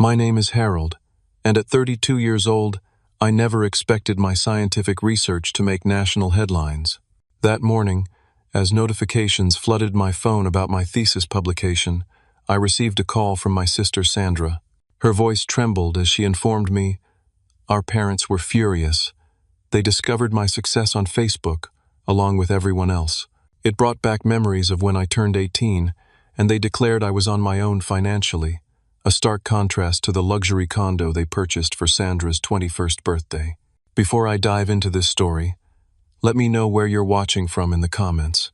My name is Harold, and at 32 years old, I never expected my scientific research to make national headlines. That morning, as notifications flooded my phone about my thesis publication, I received a call from my sister Sandra. Her voice trembled as she informed me, "Our parents were furious. They discovered my success on Facebook, along with everyone else. It brought back memories of when I turned 18, and they declared I was on my own financially, a stark contrast to the luxury condo they purchased for Sandra's 21st birthday. Before I dive into this story, let me know where you're watching from in the comments.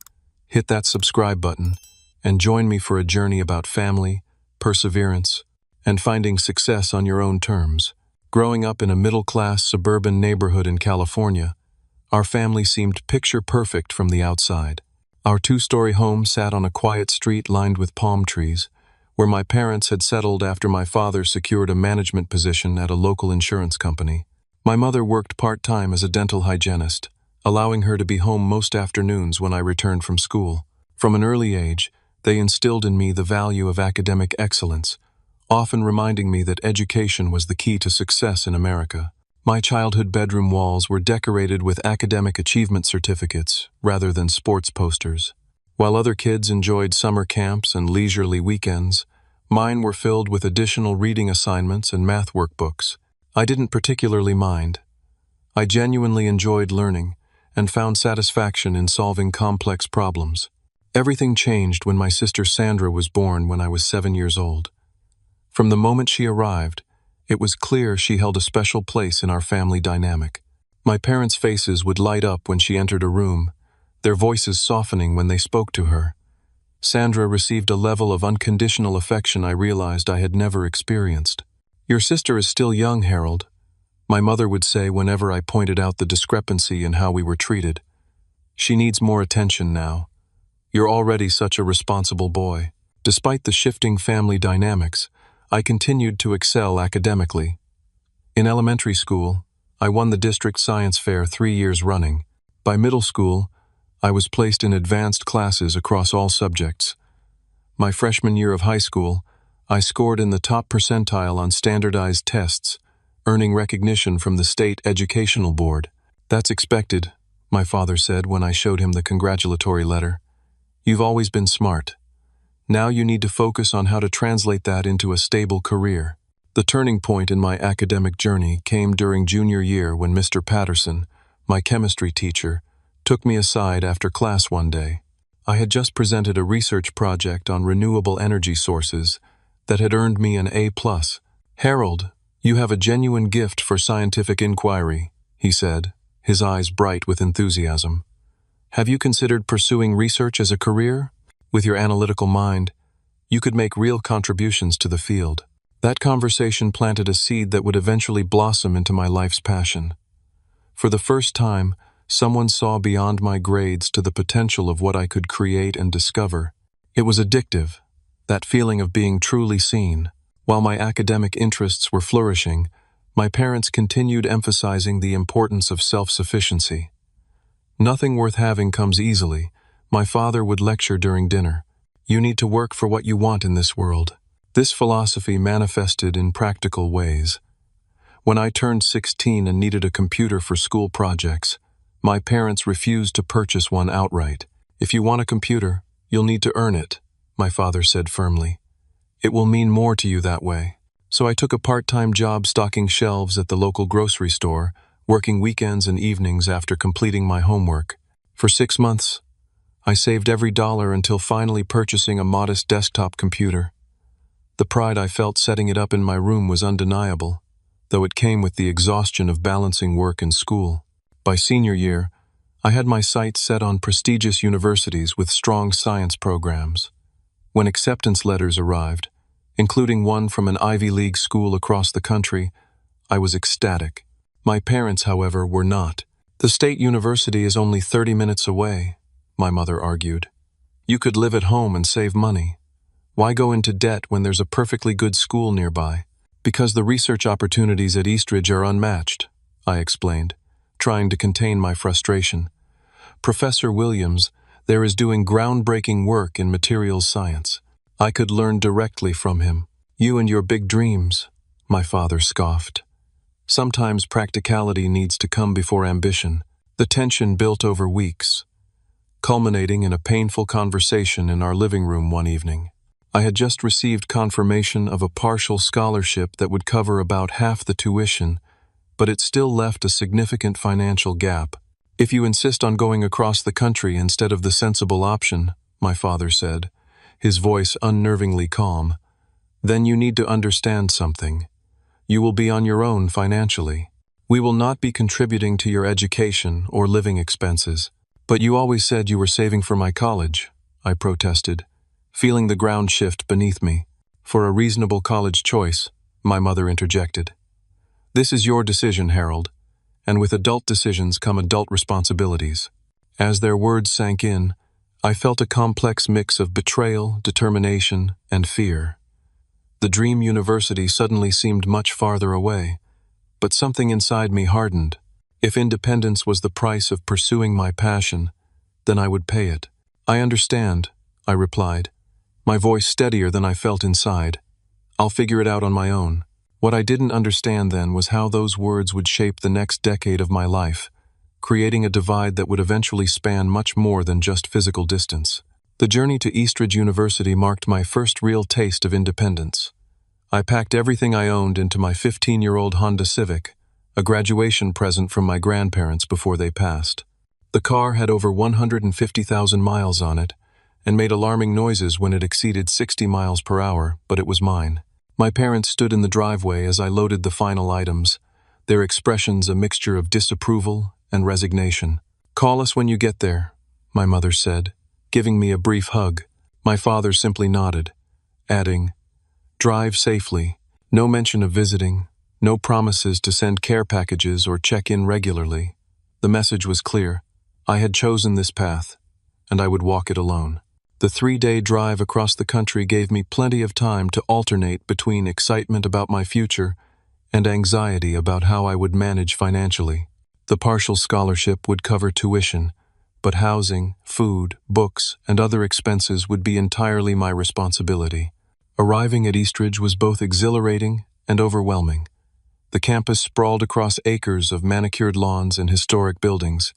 Hit that subscribe button and join me for a journey about family, perseverance, and finding success on your own terms. Growing up in a middle-class suburban neighborhood in California, our family seemed picture-perfect from the outside. Our two-story home sat on a quiet street lined with palm trees, where my parents had settled after my father secured a management position at a local insurance company. My mother worked part-time as a dental hygienist, allowing her to be home most afternoons when I returned from school. From an early age, they instilled in me the value of academic excellence, often reminding me that education was the key to success in America. My childhood bedroom walls were decorated with academic achievement certificates rather than sports posters. While other kids enjoyed summer camps and leisurely weekends, mine were filled with additional reading assignments and math workbooks. I didn't particularly mind. I genuinely enjoyed learning and found satisfaction in solving complex problems. Everything changed when my sister Sandra was born when I was 7 years old. From the moment she arrived, it was clear she held a special place in our family dynamic. My parents' faces would light up when she entered a room, their voices softening when they spoke to her. Sandra received a level of unconditional affection I realized I had never experienced. "Your sister is still young, Harold," my mother would say whenever I pointed out the discrepancy in how we were treated. "She needs more attention now. You're already such a responsible boy." Despite the shifting family dynamics, I continued to excel academically. In elementary school, I won the district science fair 3 years running. By middle school, I was placed in advanced classes across all subjects. My freshman year of high school, I scored in the top percentile on standardized tests, earning recognition from the state educational board. "That's expected," my father said when I showed him the congratulatory letter. "You've always been smart. Now you need to focus on how to translate that into a stable career." The turning point in my academic journey came during junior year when Mr. Patterson, my chemistry teacher, took me aside after class one day. I had just presented a research project on renewable energy sources that had earned me an A+. "Harold, you have a genuine gift for scientific inquiry," he said, his eyes bright with enthusiasm. "Have you considered pursuing research as a career? With your analytical mind, you could make real contributions to the field." That conversation planted a seed that would eventually blossom into my life's passion. For the first time, someone saw beyond my grades to the potential of what I could create and discover. It was addictive, that feeling of being truly seen. While my academic interests were flourishing, my parents continued emphasizing the importance of self-sufficiency. "Nothing worth having comes easily," my father would lecture during dinner. "You need to work for what you want in this world." This philosophy manifested in practical ways. When I turned 16 and needed a computer for school projects, my parents refused to purchase one outright. "If you want a computer, you'll need to earn it," my father said firmly. "It will mean more to you that way." So I took a part-time job stocking shelves at the local grocery store, working weekends and evenings after completing my homework. For 6 months, I saved every dollar until finally purchasing a modest desktop computer. The pride I felt setting it up in my room was undeniable, though it came with the exhaustion of balancing work and school. By senior year, I had my sights set on prestigious universities with strong science programs. When acceptance letters arrived, including one from an Ivy League school across the country, I was ecstatic. My parents, however, were not. "The state university is only 30 minutes away," my mother argued. "You could live at home and save money. Why go into debt when there's a perfectly good school nearby?" "Because the research opportunities at Eastridge are unmatched," I explained, trying to contain my frustration. "Professor Williams there is doing groundbreaking work in materials science. I could learn directly from him." "You and your big dreams," my father scoffed. Sometimes practicality needs to come before ambition. The tension built over weeks, culminating in a painful conversation in our living room one evening. I had just received confirmation of a partial scholarship that would cover about half the tuition, but it still left a significant financial gap. "If you insist on going across the country instead of the sensible option," my father said, his voice unnervingly calm, "then you need to understand something. You will be on your own financially. We will not be contributing to your education or living expenses." "But you always said you were saving for my college," I protested, feeling the ground shift beneath me. "For a reasonable college choice," my mother interjected. "This is your decision, Harold, and with adult decisions come adult responsibilities." As their words sank in, I felt a complex mix of betrayal, determination, and fear. The dream university suddenly seemed much farther away, but something inside me hardened. If independence was the price of pursuing my passion, then I would pay it. "I understand," I replied, my voice steadier than I felt inside. "I'll figure it out on my own." What I didn't understand then was how those words would shape the next decade of my life, creating a divide that would eventually span much more than just physical distance. The journey to Eastridge University marked my first real taste of independence. I packed everything I owned into my 15-year-old Honda Civic, a graduation present from my grandparents before they passed. The car had over 150,000 miles on it and made alarming noises when it exceeded 60 miles per hour, but it was mine. My parents stood in the driveway as I loaded the final items, their expressions a mixture of disapproval and resignation. "Call us when you get there," my mother said, giving me a brief hug. My father simply nodded, adding, "Drive safely." No mention of visiting, no promises to send care packages or check in regularly. The message was clear. I had chosen this path, and I would walk it alone. The 3-day drive across the country gave me plenty of time to alternate between excitement about my future and anxiety about how I would manage financially. The partial scholarship would cover tuition, but housing, food, books, and other expenses would be entirely my responsibility. Arriving at Eastridge was both exhilarating and overwhelming. The campus sprawled across acres of manicured lawns and historic buildings,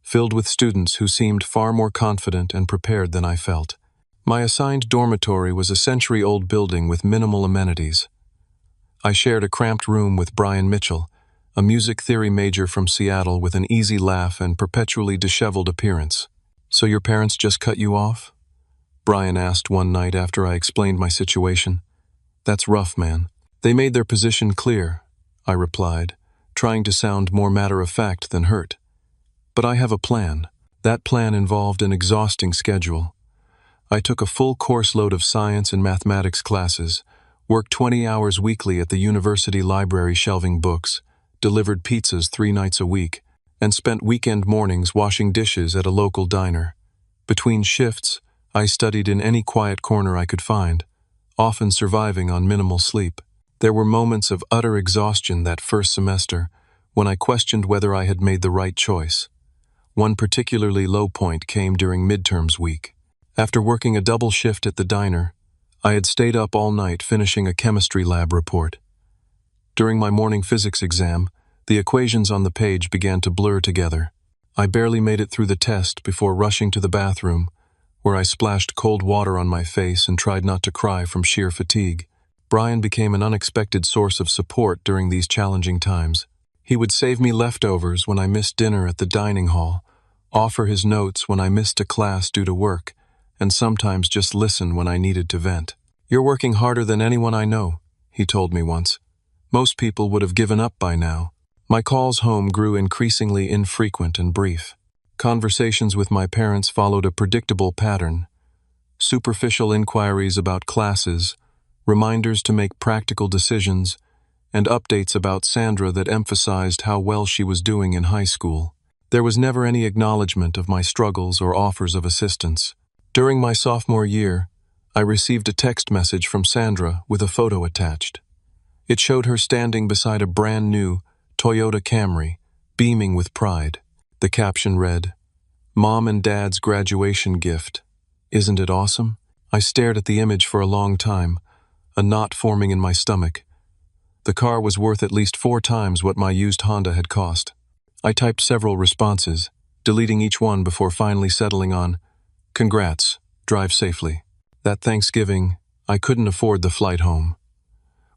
filled with students who seemed far more confident and prepared than I felt. My assigned dormitory was a century-old building with minimal amenities. I shared a cramped room with Brian Mitchell, a music theory major from Seattle with an easy laugh and perpetually disheveled appearance. "So your parents just cut you off?" Brian asked one night after I explained my situation. "That's rough, man." "They made their position clear," I replied, trying to sound more matter-of-fact than hurt. "But I have a plan." That plan involved an exhausting schedule. I took a full course load of science and mathematics classes, worked 20 hours weekly at the university library shelving books, delivered pizzas 3 nights a week, and spent weekend mornings washing dishes at a local diner. Between shifts, I studied in any quiet corner I could find, often surviving on minimal sleep. There were moments of utter exhaustion that first semester, when I questioned whether I had made the right choice. One particularly low point came during midterms week. After working a double shift at the diner, I had stayed up all night finishing a chemistry lab report. During my morning physics exam, the equations on the page began to blur together. I barely made it through the test before rushing to the bathroom, where I splashed cold water on my face and tried not to cry from sheer fatigue. Brian became an unexpected source of support during these challenging times. He would save me leftovers when I missed dinner at the dining hall, offer his notes when I missed a class due to work, and sometimes just listen when I needed to vent. "You're working harder than anyone I know," he told me once. "Most people would have given up by now." My calls home grew increasingly infrequent and brief. Conversations with my parents followed a predictable pattern. Superficial inquiries about classes, reminders to make practical decisions, and updates about Sandra that emphasized how well she was doing in high school. There was never any acknowledgement of my struggles or offers of assistance. During my sophomore year, I received a text message from Sandra with a photo attached. It showed her standing beside a brand new Toyota Camry, beaming with pride. The caption read, "Mom and Dad's graduation gift. Isn't it awesome?" I stared at the image for a long time, a knot forming in my stomach. The car was worth at least 4 times what my used Honda had cost. I typed several responses, deleting each one before finally settling on, "Congrats, drive safely." That Thanksgiving, I couldn't afford the flight home.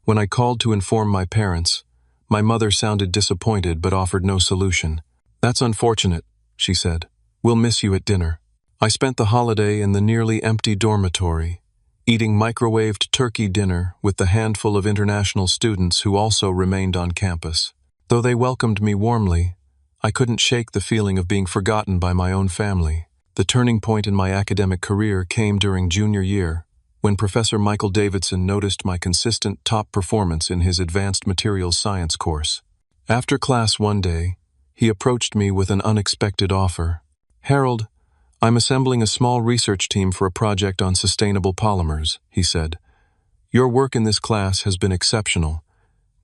When I called to inform my parents, my mother sounded disappointed but offered no solution. "That's unfortunate," she said. "We'll miss you at dinner." I spent the holiday in the nearly empty dormitory, eating microwaved turkey dinner with the handful of international students who also remained on campus. Though they welcomed me warmly, I couldn't shake the feeling of being forgotten by my own family. The turning point in my academic career came during junior year, when Professor Michael Davidson noticed my consistent top performance in his Advanced Materials Science course. After class one day, he approached me with an unexpected offer. "Harold, I'm assembling a small research team for a project on sustainable polymers," he said. "Your work in this class has been exceptional.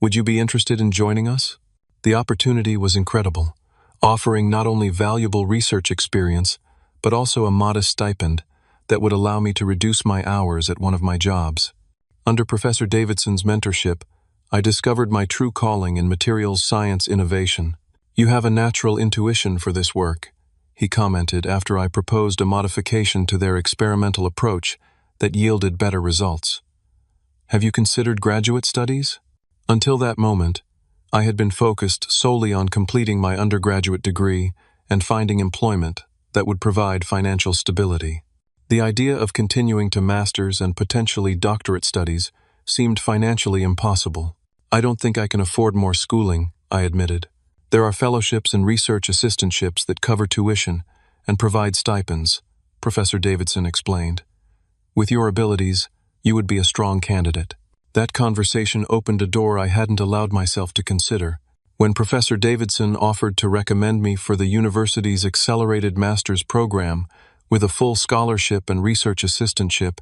Would you be interested in joining us?" The opportunity was incredible, offering not only valuable research experience, but also a modest stipend that would allow me to reduce my hours at one of my jobs. Under Professor Davidson's mentorship, I discovered my true calling in materials science innovation. "You have a natural intuition for this work," he commented after I proposed a modification to their experimental approach that yielded better results. "Have you considered graduate studies?" Until that moment, I had been focused solely on completing my undergraduate degree and finding employment that would provide financial stability. The idea of continuing to master's and potentially doctorate studies seemed financially impossible. "I don't think I can afford more schooling," I admitted. "There are fellowships and research assistantships that cover tuition and provide stipends," Professor Davidson explained. "With your abilities, you would be a strong candidate." That conversation opened a door I hadn't allowed myself to consider. When Professor Davidson offered to recommend me for the university's accelerated master's program with a full scholarship and research assistantship,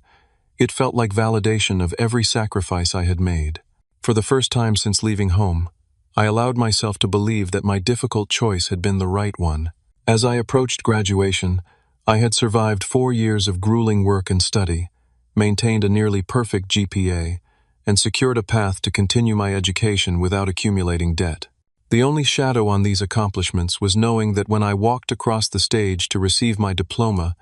it felt like validation of every sacrifice I had made. For the first time since leaving home, I allowed myself to believe that my difficult choice had been the right one. As I approached graduation, I had survived 4 years of grueling work and study, maintained a nearly perfect GPA, and secured a path to continue my education without accumulating debt. The only shadow on these accomplishments was knowing that when I walked across the stage to receive my diploma,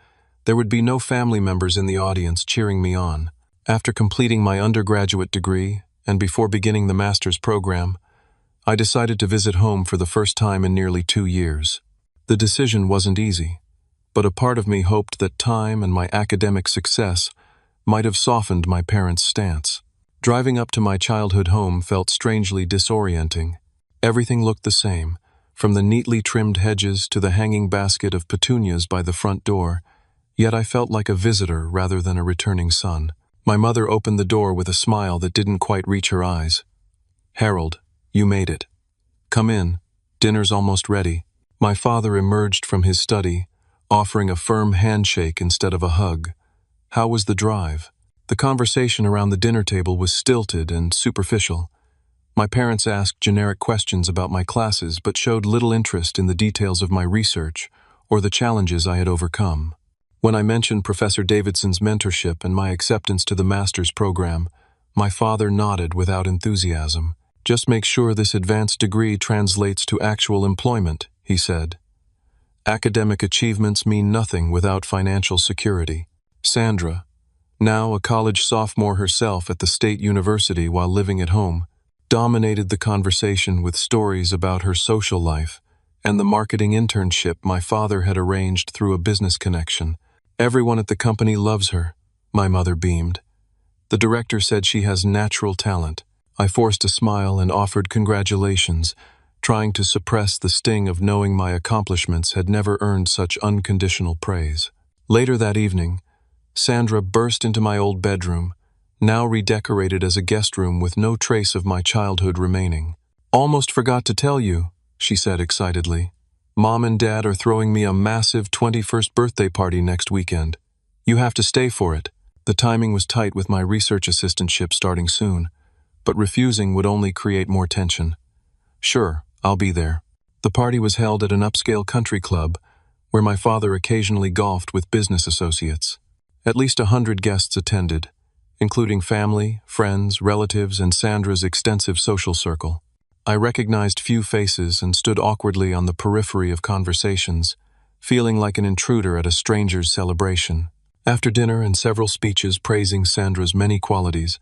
there would be no family members in the audience cheering me on. After completing my undergraduate degree, and before beginning the master's program, I decided to visit home for the first time in nearly 2 years. The decision wasn't easy, but a part of me hoped that time and my academic success might have softened my parents' stance. Driving up to my childhood home felt strangely disorienting. Everything looked the same, from the neatly trimmed hedges to the hanging basket of petunias by the front door, yet I felt like a visitor rather than a returning son. My mother opened the door with a smile that didn't quite reach her eyes. "Harold, you made it. Come in, dinner's almost ready." My father emerged from his study, offering a firm handshake instead of a hug. "How was the drive?" The conversation around the dinner table was stilted and superficial. My parents asked generic questions about my classes but showed little interest in the details of my research or the challenges I had overcome. When I mentioned Professor Davidson's mentorship and my acceptance to the master's program, my father nodded without enthusiasm. "Just make sure this advanced degree translates to actual employment," he said. "Academic achievements mean nothing without financial security." Sandra, now a college sophomore herself at the state university while living at home, dominated the conversation with stories about her social life and the marketing internship my father had arranged through a business connection. "Everyone at the company loves her," my mother beamed. "The director said she has natural talent." I forced a smile and offered congratulations, trying to suppress the sting of knowing my accomplishments had never earned such unconditional praise. Later that evening, Sandra burst into my old bedroom, now redecorated as a guest room with no trace of my childhood remaining. "Almost forgot to tell you," she said excitedly. "Mom and Dad are throwing me a massive 21st birthday party next weekend. You have to stay for it." The timing was tight with my research assistantship starting soon, but refusing would only create more tension. "Sure, I'll be there." The party was held at an upscale country club, where my father occasionally golfed with business associates. At least 100 guests attended, including family, friends, relatives, and Sandra's extensive social circle. I recognized few faces and stood awkwardly on the periphery of conversations, feeling like an intruder at a stranger's celebration. After dinner and several speeches praising Sandra's many qualities,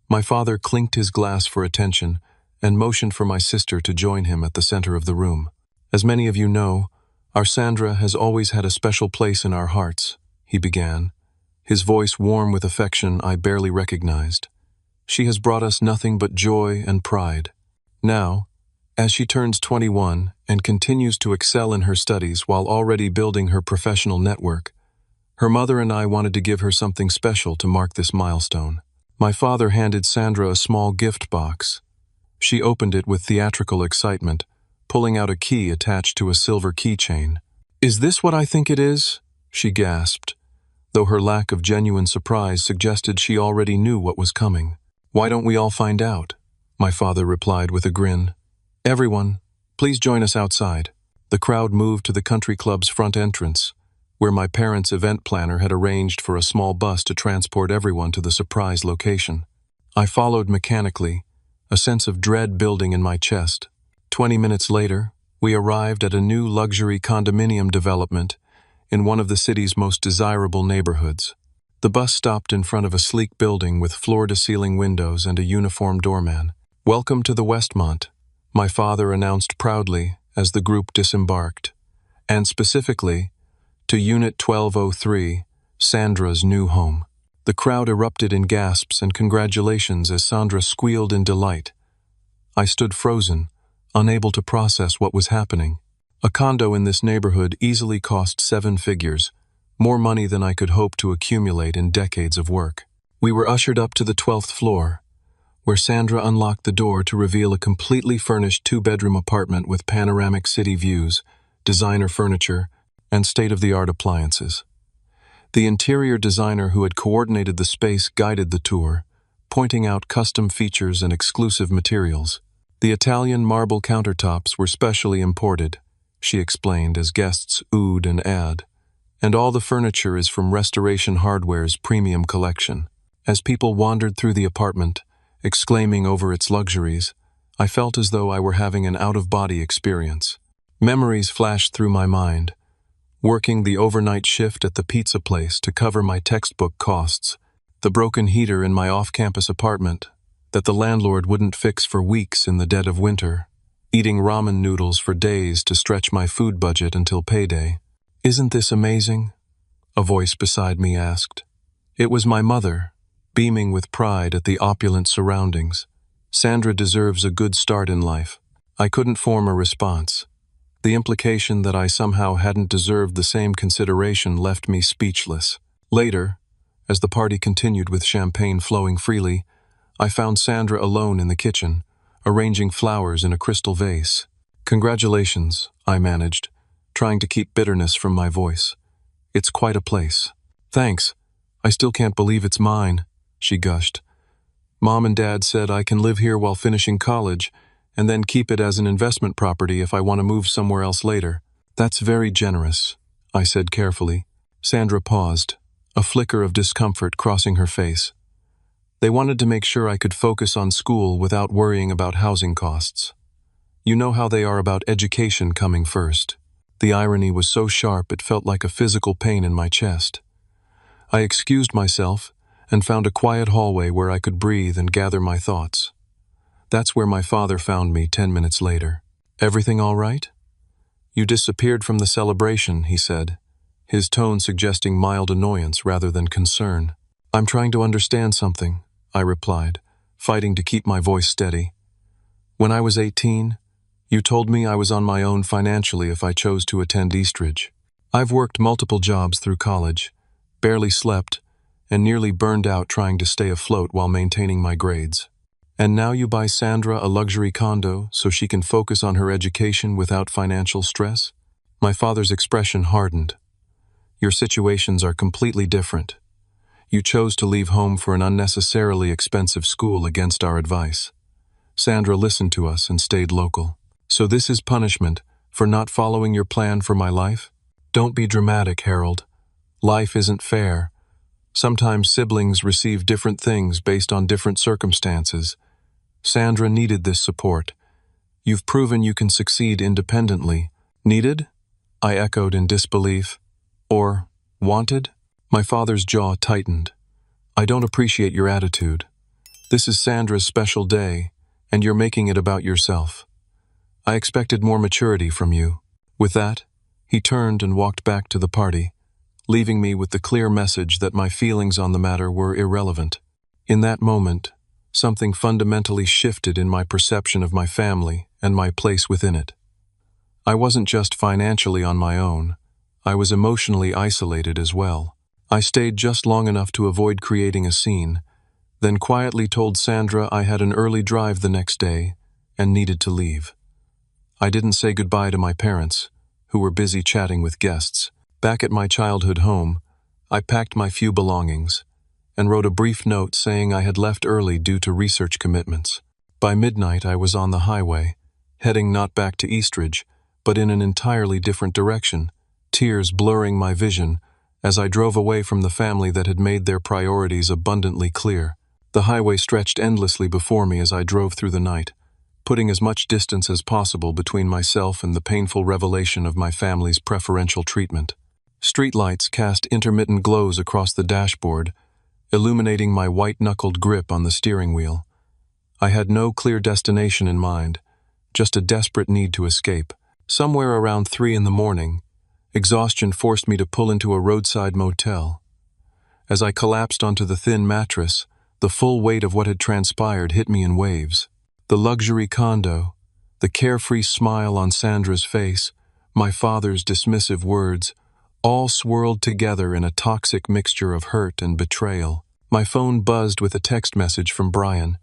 my father clinked his glass for attention and motioned for my sister to join him at the center of the room. As many of you know, our Sandra has always had a special place in our hearts, he began, his voice warm with affection I barely recognized. She has brought us nothing but joy and pride. Now, as she turns 21 and continues to excel in her studies while already building her professional network, her mother and I wanted to give her something special to mark this milestone. My father handed Sandra a small gift box. She opened it with theatrical excitement, pulling out a key attached to a silver keychain. "Is this what I think it is?" she gasped, though her lack of genuine surprise suggested she already knew what was coming. "Why don't we all find out?" my father replied with a grin. "Everyone, please join us outside." The crowd moved to the country club's front entrance, where my parents' event planner had arranged for a small bus to transport everyone to the surprise location. I followed mechanically, a sense of dread building in my chest. 20 minutes later, we arrived at a new luxury condominium development in one of the city's most desirable neighborhoods. The bus stopped in front of a sleek building with floor-to-ceiling windows and a uniformed doorman. "Welcome to the Westmont," my father announced proudly as the group disembarked, and specifically, to Unit 1203, Sandra's new home. The crowd erupted in gasps and congratulations as Sandra squealed in delight. I stood frozen, unable to process what was happening. A condo in this neighborhood easily cost 7 figures, more money than I could hope to accumulate in decades of work. We were ushered up to the 12th floor, where Sandra unlocked the door to reveal a completely furnished 2-bedroom apartment with panoramic city views, designer furniture, and state-of-the-art appliances. The interior designer who had coordinated the space guided the tour, pointing out custom features and exclusive materials. The Italian marble countertops were specially imported, she explained as guests oohed and ahed, and all the furniture is from Restoration Hardware's premium collection. As people wandered through the apartment, exclaiming over its luxuries, I felt as though I were having an out-of-body experience. Memories flashed through my mind, working the overnight shift at the pizza place to cover my textbook costs, the broken heater in my off-campus apartment that the landlord wouldn't fix for weeks in the dead of winter, eating ramen noodles for days to stretch my food budget until payday. "Isn't this amazing?" a voice beside me asked. It was my mother, beaming with pride at the opulent surroundings. Sandra deserves a good start in life. I couldn't form a response. The implication that I somehow hadn't deserved the same consideration left me speechless. Later, as the party continued with champagne flowing freely, I found Sandra alone in the kitchen, arranging flowers in a crystal vase. "Congratulations," I managed, trying to keep bitterness from my voice. "It's quite a place." "Thanks. I still can't believe it's mine," she gushed. "Mom and Dad said I can live here while finishing college, and then keep it as an investment property if I want to move somewhere else later." "That's very generous," I said carefully. Sandra paused, a flicker of discomfort crossing her face. "They wanted to make sure I could focus on school without worrying about housing costs. You know how they are about education coming first." The irony was so sharp it felt like a physical pain in my chest. I excused myself and found a quiet hallway where I could breathe and gather my thoughts. That's where my father found me 10 minutes later. "Everything all right?" "You disappeared from the celebration," he said, his tone suggesting mild annoyance rather than concern. "I'm trying to understand something," I replied, fighting to keep my voice steady. "When I was 18, you told me I was on my own financially if I chose to attend Eastridge. I've worked multiple jobs through college, barely slept, and nearly burned out trying to stay afloat while maintaining my grades. And now you buy Sandra a luxury condo so she can focus on her education without financial stress?" My father's expression hardened. "Your situations are completely different. You chose to leave home for an unnecessarily expensive school against our advice. Sandra listened to us and stayed local. So this is punishment for not following your plan for my life? Don't be dramatic, Harold. Life isn't fair. Sometimes siblings receive different things based on different circumstances. Sandra needed this support. You've proven you can succeed independently. Needed? I echoed in disbelief. Or wanted? My father's jaw tightened. I don't appreciate your attitude. This is Sandra's special day, and you're making it about yourself. I expected more maturity from you. With that, he turned and walked back to the party, leaving me with the clear message that my feelings on the matter were irrelevant. In that moment, something fundamentally shifted in my perception of my family and my place within it. I wasn't just financially on my own, I was emotionally isolated as well. I stayed just long enough to avoid creating a scene, then quietly told Sandra I had an early drive the next day and needed to leave. I didn't say goodbye to my parents, who were busy chatting with guests. Back at my childhood home, I packed my few belongings and wrote a brief note saying I had left early due to research commitments. By midnight, I was on the highway, heading not back to Eastridge, but in an entirely different direction, tears blurring my vision as I drove away from the family that had made their priorities abundantly clear. The highway stretched endlessly before me as I drove through the night, putting as much distance as possible between myself and the painful revelation of my family's preferential treatment. Streetlights cast intermittent glows across the dashboard, illuminating my white-knuckled grip on the steering wheel. I had no clear destination in mind, just a desperate need to escape. Somewhere around 3 in the morning, exhaustion forced me to pull into a roadside motel. As I collapsed onto the thin mattress, the full weight of what had transpired hit me in waves. The luxury condo, the carefree smile on Sandra's face, my father's dismissive words, all swirled together in a toxic mixture of hurt and betrayal. My phone buzzed with a text message from Brian,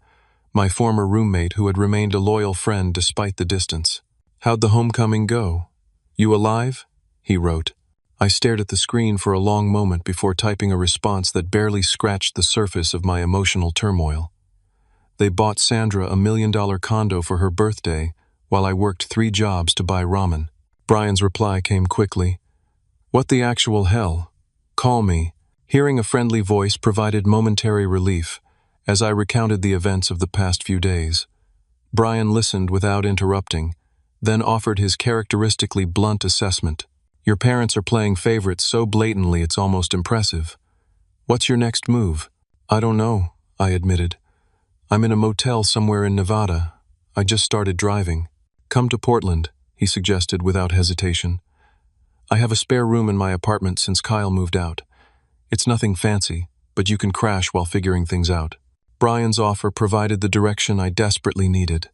my former roommate who had remained a loyal friend despite the distance. "How'd the homecoming go? You alive?" he wrote. I stared at the screen for a long moment before typing a response that barely scratched the surface of my emotional turmoil. They bought Sandra a $1 million condo for her birthday while I worked 3 jobs to buy ramen. Brian's reply came quickly. "What the actual hell? Call me." Hearing a friendly voice provided momentary relief as I recounted the events of the past few days. Brian listened without interrupting, then offered his characteristically blunt assessment. "Your parents are playing favorites so blatantly it's almost impressive. What's your next move?" "I don't know," I admitted. "I'm in a motel somewhere in Nevada. I just started driving." "Come to Portland," he suggested without hesitation. "I have a spare room in my apartment since Kyle moved out. It's nothing fancy, but you can crash while figuring things out." Brian's offer provided the direction I desperately needed.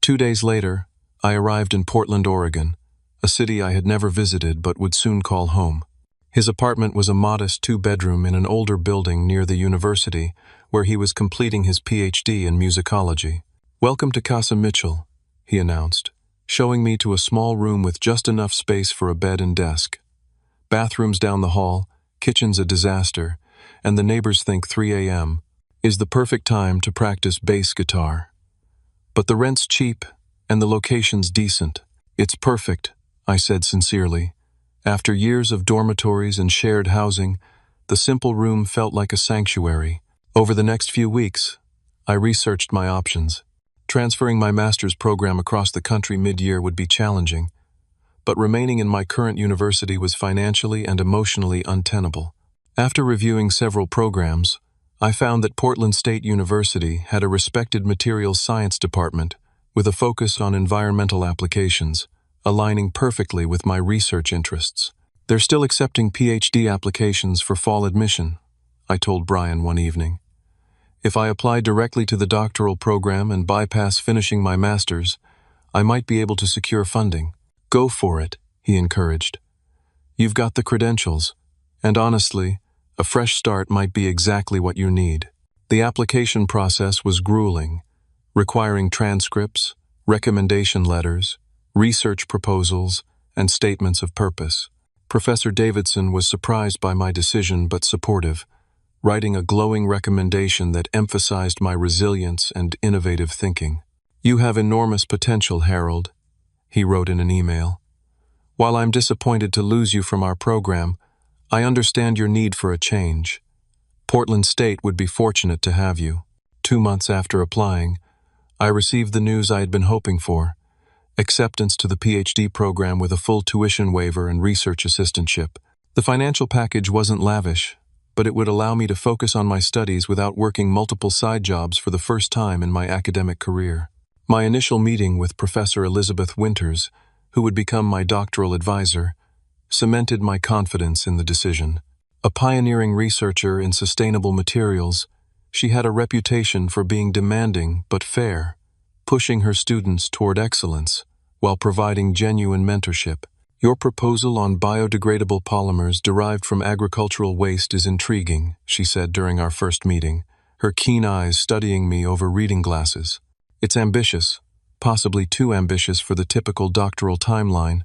2 days later, I arrived in Portland, Oregon, a city I had never visited but would soon call home. His apartment was a modest 2-bedroom in an older building near the university, where he was completing his PhD in musicology. "Welcome to Casa Mitchell," he announced, showing me to a small room with just enough space for a bed and desk. Bathrooms down the hall, kitchen's a disaster, and the neighbors think 3 a.m. is the perfect time to practice bass guitar. But the rent's cheap, and the location's decent. "It's perfect," I said sincerely. After years of dormitories and shared housing, the simple room felt like a sanctuary. Over the next few weeks, I researched my options. Transferring my master's program across the country mid-year would be challenging, but remaining in my current university was financially and emotionally untenable. After reviewing several programs, I found that Portland State University had a respected materials science department with a focus on environmental applications, aligning perfectly with my research interests. "They're still accepting PhD applications for fall admission," I told Brian one evening. "If I apply directly to the doctoral program and bypass finishing my master's, I might be able to secure funding." "Go for it," he encouraged. "You've got the credentials, and honestly, a fresh start might be exactly what you need." The application process was grueling, requiring transcripts, recommendation letters, research proposals, and statements of purpose. Professor Davidson was surprised by my decision but supportive, writing a glowing recommendation that emphasized my resilience and innovative thinking. "You have enormous potential, Harold," he wrote in an email. "While I'm disappointed to lose you from our program, I understand your need for a change. Portland State would be fortunate to have you. 2 months after applying, I received the news I had been hoping for: acceptance to the PhD program with a full tuition waiver and research assistantship. The financial package wasn't lavish, but it would allow me to focus on my studies without working multiple side jobs for the first time in my academic career. My initial meeting with Professor Elizabeth Winters, who would become my doctoral advisor, cemented my confidence in the decision. A pioneering researcher in sustainable materials, she had a reputation for being demanding but fair, pushing her students toward excellence while providing genuine mentorship. Your proposal on biodegradable polymers derived from agricultural waste is intriguing, she said during our first meeting, her keen eyes studying me over reading glasses. It's ambitious, possibly too ambitious for the typical doctoral timeline,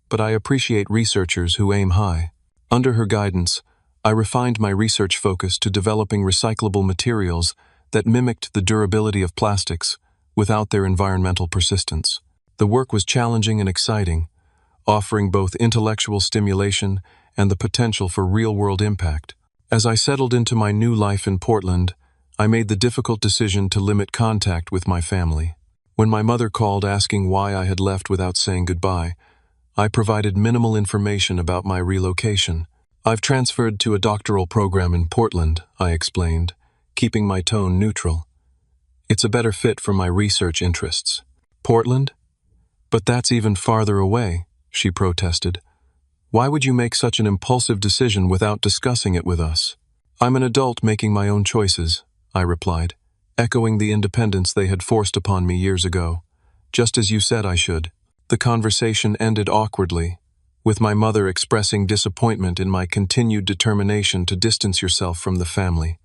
but I appreciate researchers who aim high. Under her guidance, I refined my research focus to developing recyclable materials that mimicked the durability of plastics without their environmental persistence. The work was challenging and exciting, offering both intellectual stimulation and the potential for real-world impact. As I settled into my new life in Portland, I made the difficult decision to limit contact with my family. When my mother called asking why I had left without saying goodbye, I provided minimal information about my relocation. I've transferred to a doctoral program in Portland, I explained, keeping my tone neutral. It's a better fit for my research interests. Portland? But that's even farther away, she protested. Why would you make such an impulsive decision without discussing it with us? I'm an adult making my own choices, I replied, echoing the independence they had forced upon me years ago. Just as you said I should. The conversation ended awkwardly, with my mother expressing disappointment in my continued determination to distance yourself from the family.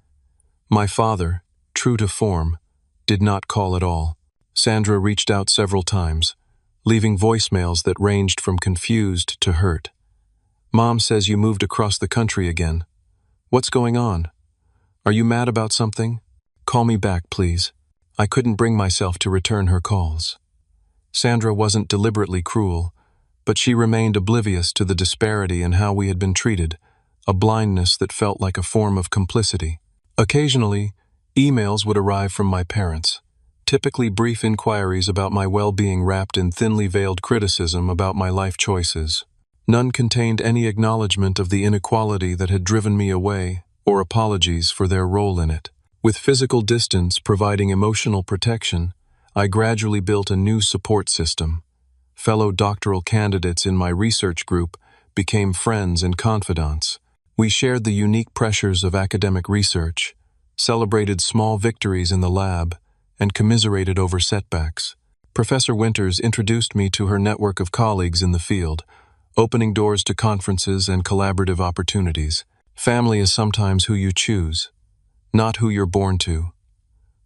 My father, true to form, did not call at all. Sandra reached out several times, leaving voicemails that ranged from confused to hurt. Mom says you moved across the country again. What's going on? Are you mad about something? Call me back, please. I couldn't bring myself to return her calls. Sandra wasn't deliberately cruel, but she remained oblivious to the disparity in how we had been treated, a blindness that felt like a form of complicity. Occasionally, emails would arrive from my parents, typically brief inquiries about my well-being wrapped in thinly veiled criticism about my life choices. None contained any acknowledgement of the inequality that had driven me away or apologies for their role in it. With physical distance providing emotional protection, I gradually built a new support system. Fellow doctoral candidates in my research group became friends and confidants. We shared the unique pressures of academic research, celebrated small victories in the lab, and commiserated over setbacks. Professor Winters introduced me to her network of colleagues in the field, opening doors to conferences and collaborative opportunities. Family is sometimes who you choose, not who you're born to.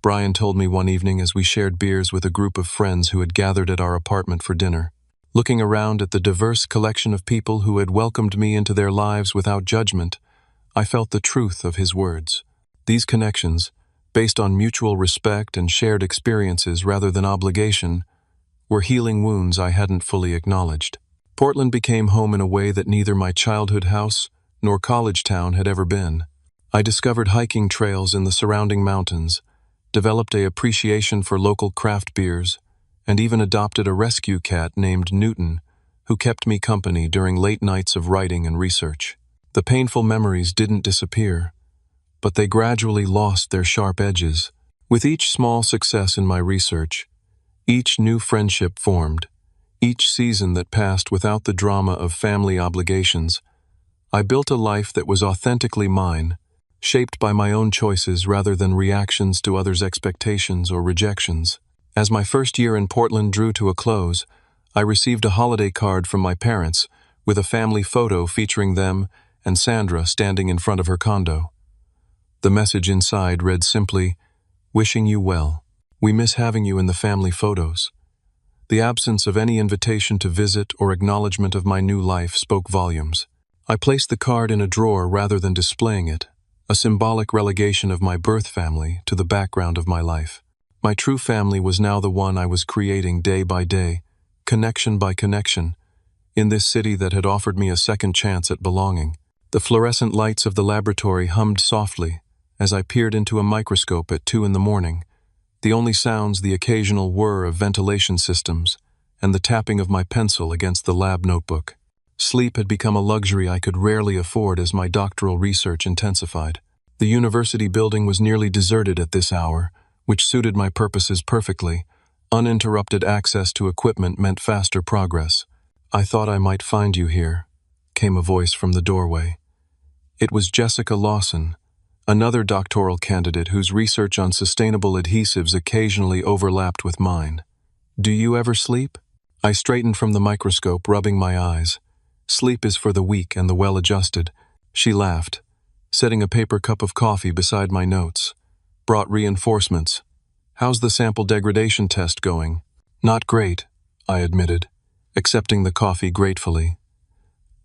Brian told me one evening as we shared beers with a group of friends who had gathered at our apartment for dinner. Looking around at the diverse collection of people who had welcomed me into their lives without judgment, I felt the truth of his words. These connections, based on mutual respect and shared experiences rather than obligation, were healing wounds I hadn't fully acknowledged. Portland became home in a way that neither my childhood house nor college town had ever been. I discovered hiking trails in the surrounding mountains, developed an appreciation for local craft beers, and even adopted a rescue cat named Newton, who kept me company during late nights of writing and research. The painful memories didn't disappear, but they gradually lost their sharp edges. With each small success in my research, each new friendship formed, each season that passed without the drama of family obligations, I built a life that was authentically mine, shaped by my own choices rather than reactions to others' expectations or rejections. As my first year in Portland drew to a close, I received a holiday card from my parents with a family photo featuring them and Sandra standing in front of her condo. The message inside read simply, "Wishing you well. We miss having you in the family photos." The absence of any invitation to visit or acknowledgement of my new life spoke volumes. I placed the card in a drawer rather than displaying it, a symbolic relegation of my birth family to the background of my life. My true family was now the one I was creating day by day, connection by connection, in this city that had offered me a second chance at belonging. The fluorescent lights of the laboratory hummed softly, as I peered into a microscope at 2 in the morning, the only sounds the occasional whir of ventilation systems and the tapping of my pencil against the lab notebook. Sleep had become a luxury I could rarely afford as my doctoral research intensified. The university building was nearly deserted at this hour, which suited my purposes perfectly. Uninterrupted access to equipment meant faster progress. "I thought I might find you here," came a voice from the doorway. It was Jessica Lawson, another doctoral candidate whose research on sustainable adhesives occasionally overlapped with mine. "Do you ever sleep?" I straightened from the microscope, rubbing my eyes. "Sleep is for the weak and the well-adjusted." She laughed, setting a paper cup of coffee beside my notes. "Brought reinforcements. How's the sample degradation test going?" "Not great," I admitted, accepting the coffee gratefully.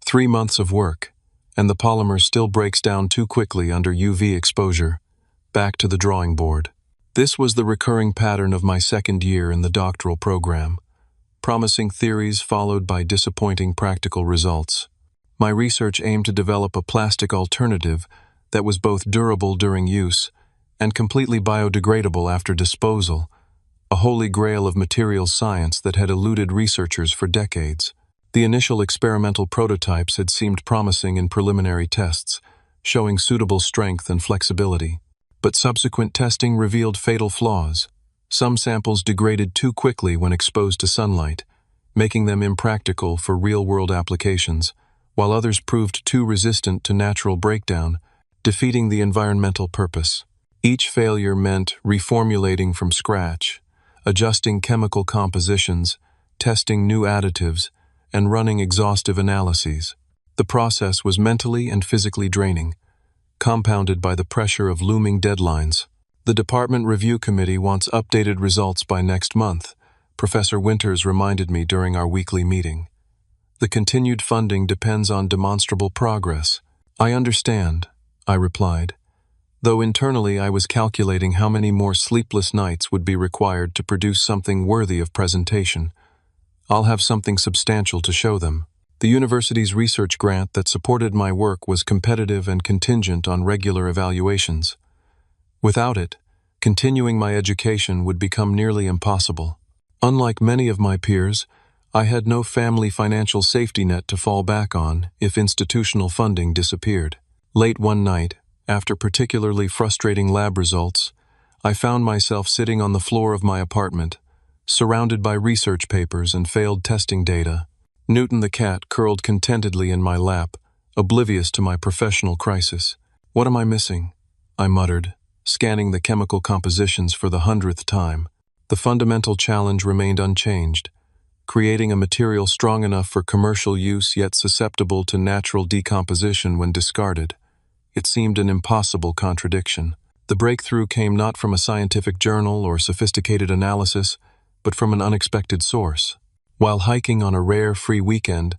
3 months of work, and the polymer still breaks down too quickly under UV exposure. Back to the drawing board. This was the recurring pattern of my second year in the doctoral program. Promising theories followed by disappointing practical results. My research aimed to develop a plastic alternative that was both durable during use and completely biodegradable after disposal, a holy grail of materials science that had eluded researchers for decades. The initial experimental prototypes had seemed promising in preliminary tests, showing suitable strength and flexibility. But subsequent testing revealed fatal flaws. Some samples degraded too quickly when exposed to sunlight, making them impractical for real-world applications, while others proved too resistant to natural breakdown, defeating the environmental purpose. Each failure meant reformulating from scratch, adjusting chemical compositions, testing new additives, and running exhaustive analyses. The process was mentally and physically draining, compounded by the pressure of looming deadlines. "The Department Review Committee wants updated results by next month," Professor Winters reminded me during our weekly meeting. "The continued funding depends on demonstrable progress." "I understand," I replied, though internally I was calculating how many more sleepless nights would be required to produce something worthy of presentation. "I'll have something substantial to show them." The university's research grant that supported my work was competitive and contingent on regular evaluations. Without it, continuing my education would become nearly impossible. Unlike many of my peers, I had no family financial safety net to fall back on if institutional funding disappeared. Late one night, after particularly frustrating lab results, I found myself sitting on the floor of my apartment, surrounded by research papers and failed testing data. Newton the cat curled contentedly in my lap, oblivious to my professional crisis. "What am I missing?" I muttered, scanning the chemical compositions for the 100th time. The fundamental challenge remained unchanged, creating a material strong enough for commercial use yet susceptible to natural decomposition when discarded. It seemed an impossible contradiction. The breakthrough came not from a scientific journal or sophisticated analysis, but from an unexpected source. While hiking on a rare free weekend,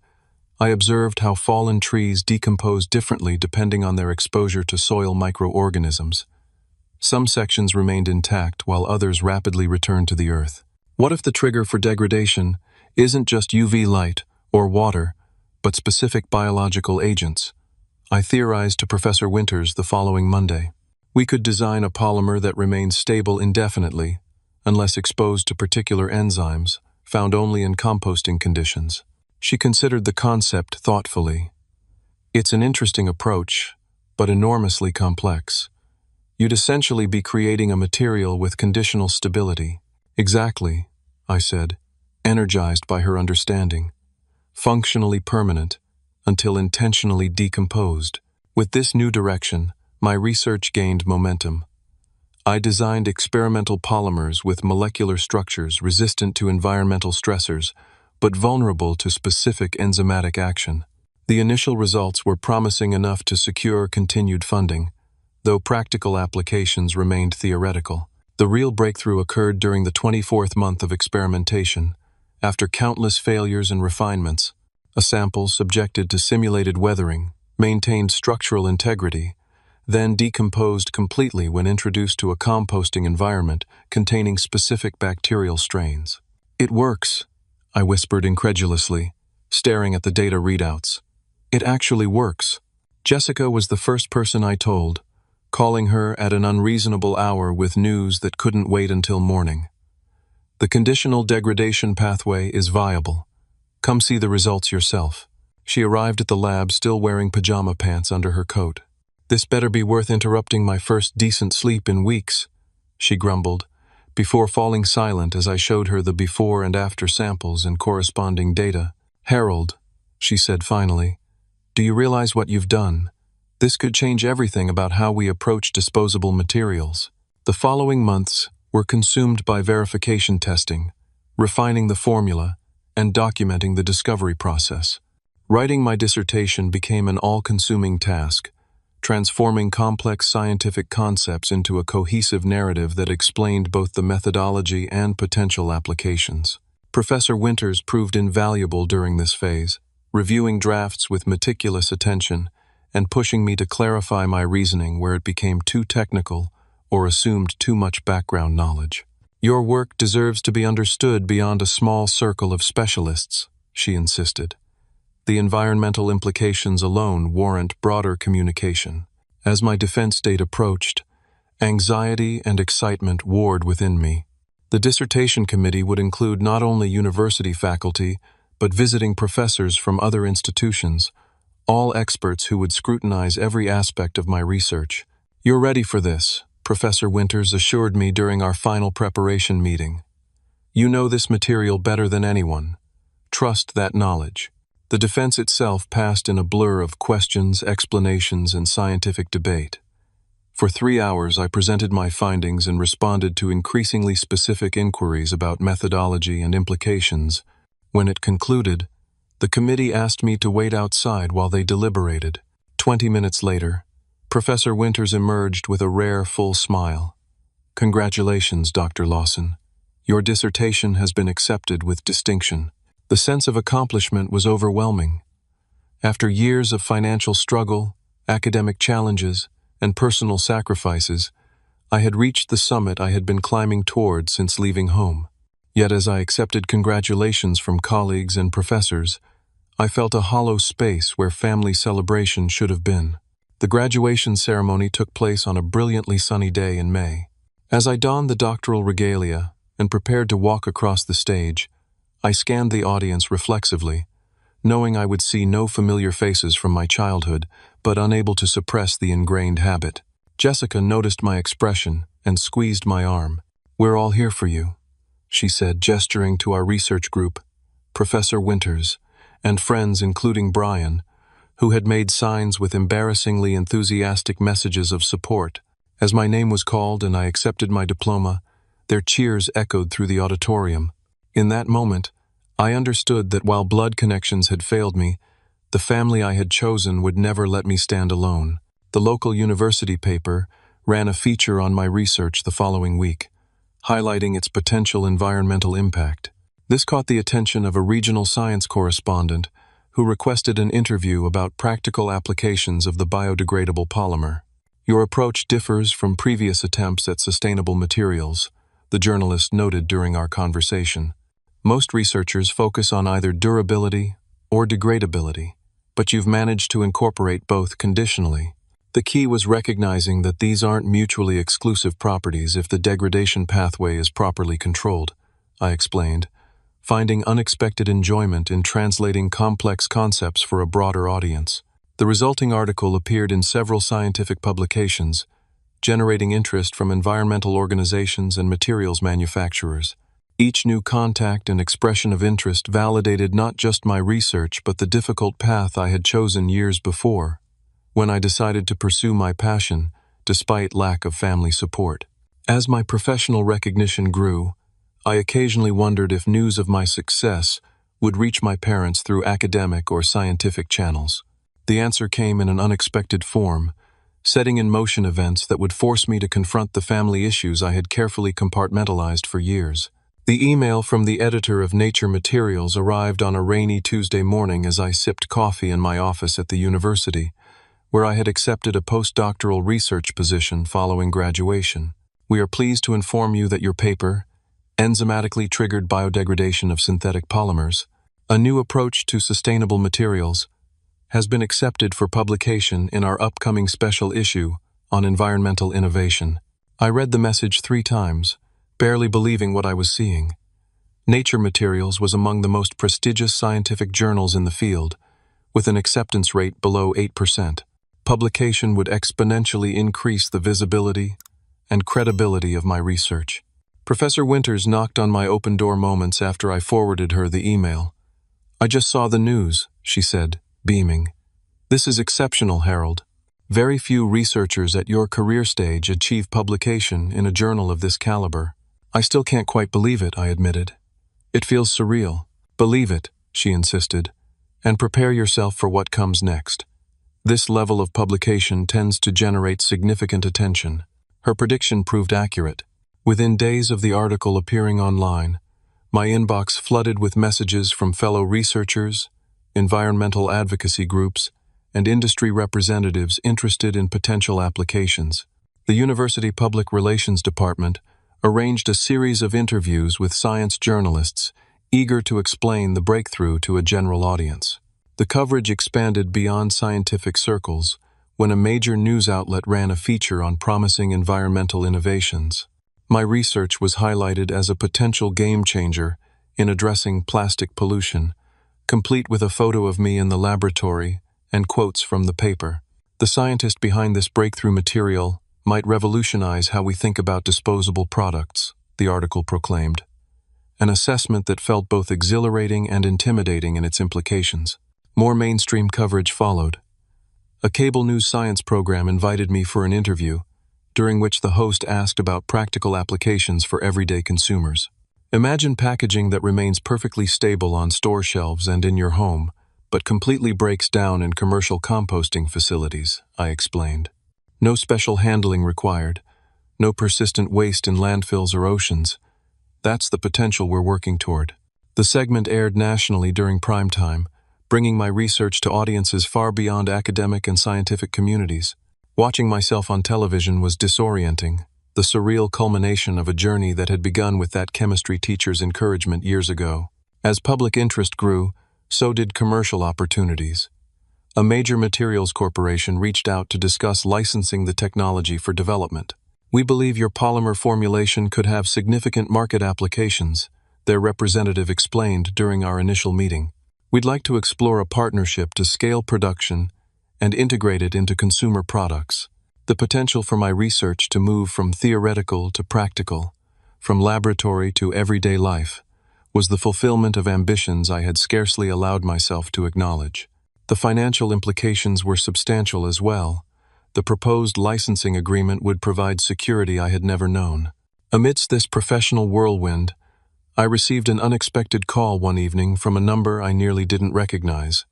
I observed how fallen trees decompose differently depending on their exposure to soil microorganisms. Some sections remained intact while others rapidly returned to the earth. What if the trigger for degradation isn't just UV light or water, but specific biological agents? I theorized to Professor Winters the following Monday. We could design a polymer that remains stable indefinitely, unless exposed to particular enzymes found only in composting conditions. She considered the concept thoughtfully. "It's an interesting approach, but enormously complex. You'd essentially be creating a material with conditional stability." "Exactly," I said, energized by her understanding. "Functionally permanent, until intentionally decomposed." With this new direction, my research gained momentum. I designed experimental polymers with molecular structures resistant to environmental stressors, but vulnerable to specific enzymatic action. The initial results were promising enough to secure continued funding, though practical applications remained theoretical. The real breakthrough occurred during the 24th month of experimentation. After countless failures and refinements, a sample subjected to simulated weathering maintained structural integrity, then decomposed completely when introduced to a composting environment containing specific bacterial strains. "It works," I whispered incredulously, staring at the data readouts. "It actually works." Jessica was the first person I told, calling her at an unreasonable hour with news that couldn't wait until morning. The conditional degradation pathway is viable. Come see the results yourself. She arrived at the lab still wearing pajama pants under her coat. This better be worth interrupting my first decent sleep in weeks, she grumbled, before falling silent as I showed her the before and after samples and corresponding data. Harold, she said finally, do you realize what you've done? This could change everything about how we approach disposable materials. The following months were consumed by verification testing, refining the formula, and documenting the discovery process. Writing my dissertation became an all-consuming task, transforming complex scientific concepts into a cohesive narrative that explained both the methodology and potential applications. Professor Winters proved invaluable during this phase, reviewing drafts with meticulous attention and pushing me to clarify my reasoning where it became too technical or assumed too much background knowledge. Your work deserves to be understood beyond a small circle of specialists, she insisted. The environmental implications alone warrant broader communication. As my defense date approached, anxiety and excitement warred within me. The dissertation committee would include not only university faculty, but visiting professors from other institutions, all experts who would scrutinize every aspect of my research. You're ready for this, Professor Winters assured me during our final preparation meeting. You know this material better than anyone. Trust that knowledge. The defense itself passed in a blur of questions, explanations, and scientific debate. For 3 hours, I presented my findings and responded to increasingly specific inquiries about methodology and implications. When it concluded, the committee asked me to wait outside while they deliberated. 20 minutes later, Professor Winters emerged with a rare, full smile. Congratulations, Dr. Lawson. Your dissertation has been accepted with distinction. The sense of accomplishment was overwhelming. After years of financial struggle, academic challenges, and personal sacrifices, I had reached the summit I had been climbing toward since leaving home. Yet as I accepted congratulations from colleagues and professors, I felt a hollow space where family celebration should have been. The graduation ceremony took place on a brilliantly sunny day in May. As I donned the doctoral regalia and prepared to walk across the stage, I scanned the audience reflexively, knowing I would see no familiar faces from my childhood, but unable to suppress the ingrained habit. Jessica noticed my expression and squeezed my arm. We're all here for you, she said, gesturing to our research group, Professor Winters, and friends including Brian, who had made signs with embarrassingly enthusiastic messages of support. As my name was called and I accepted my diploma, their cheers echoed through the auditorium. In that moment, I understood that while blood connections had failed me, the family I had chosen would never let me stand alone. The local university paper ran a feature on my research the following week, highlighting its potential environmental impact. This caught the attention of a regional science correspondent who requested an interview about practical applications of the biodegradable polymer. Your approach differs from previous attempts at sustainable materials, the journalist noted during our conversation. Most researchers focus on either durability or degradability, but you've managed to incorporate both conditionally. The key was recognizing that these aren't mutually exclusive properties if the degradation pathway is properly controlled, I explained, finding unexpected enjoyment in translating complex concepts for a broader audience. The resulting article appeared in several scientific publications, generating interest from environmental organizations and materials manufacturers. Each new contact and expression of interest validated not just my research but the difficult path I had chosen years before, when I decided to pursue my passion despite lack of family support. As my professional recognition grew, I occasionally wondered if news of my success would reach my parents through academic or scientific channels. The answer came in an unexpected form, setting in motion events that would force me to confront the family issues I had carefully compartmentalized for years. The email from the editor of Nature Materials arrived on a rainy Tuesday morning as I sipped coffee in my office at the university, where I had accepted a postdoctoral research position following graduation. We are pleased to inform you that your paper, Enzymatically Triggered Biodegradation of Synthetic Polymers, a New Approach to Sustainable Materials, has been accepted for publication in our upcoming special issue on environmental innovation. I read the message 3 times, barely believing what I was seeing. Nature Materials was among the most prestigious scientific journals in the field, with an acceptance rate below 8%. Publication would exponentially increase the visibility and credibility of my research. Professor Winters knocked on my open-door moments after I forwarded her the email. "I just saw the news," she said, beaming. "This is exceptional, Harold. Very few researchers at your career stage achieve publication in a journal of this caliber." "I still can't quite believe it," I admitted. "It feels surreal." "Believe it," she insisted, "and prepare yourself for what comes next. This level of publication tends to generate significant attention." Her prediction proved accurate. Within days of the article appearing online, my inbox flooded with messages from fellow researchers, environmental advocacy groups, and industry representatives interested in potential applications. The University Public Relations Department arranged a series of interviews with science journalists eager to explain the breakthrough to a general audience. The coverage expanded beyond scientific circles when a major news outlet ran a feature on promising environmental innovations. My research was highlighted as a potential game changer in addressing plastic pollution, complete with a photo of me in the laboratory and quotes from the paper. "The scientist behind this breakthrough material might revolutionize how we think about disposable products," the article proclaimed. An assessment that felt both exhilarating and intimidating in its implications. More mainstream coverage followed. A cable news science program invited me for an interview, during which the host asked about practical applications for everyday consumers. "Imagine packaging that remains perfectly stable on store shelves and in your home, but completely breaks down in commercial composting facilities," I explained. "No special handling required, no persistent waste in landfills or oceans. That's the potential we're working toward." The segment aired nationally during prime time, bringing my research to audiences far beyond academic and scientific communities. Watching myself on television was disorienting, the surreal culmination of a journey that had begun with that chemistry teacher's encouragement years ago. As public interest grew, so did commercial opportunities. A major materials corporation reached out to discuss licensing the technology for development. "We believe your polymer formulation could have significant market applications," their representative explained during our initial meeting. "We'd like to explore a partnership to scale production and integrate it into consumer products." The potential for my research to move from theoretical to practical, from laboratory to everyday life, was the fulfillment of ambitions I had scarcely allowed myself to acknowledge. The financial implications were substantial as well. The proposed licensing agreement would provide security I had never known. Amidst this professional whirlwind, I received an unexpected call one evening from a number I nearly didn't recognize.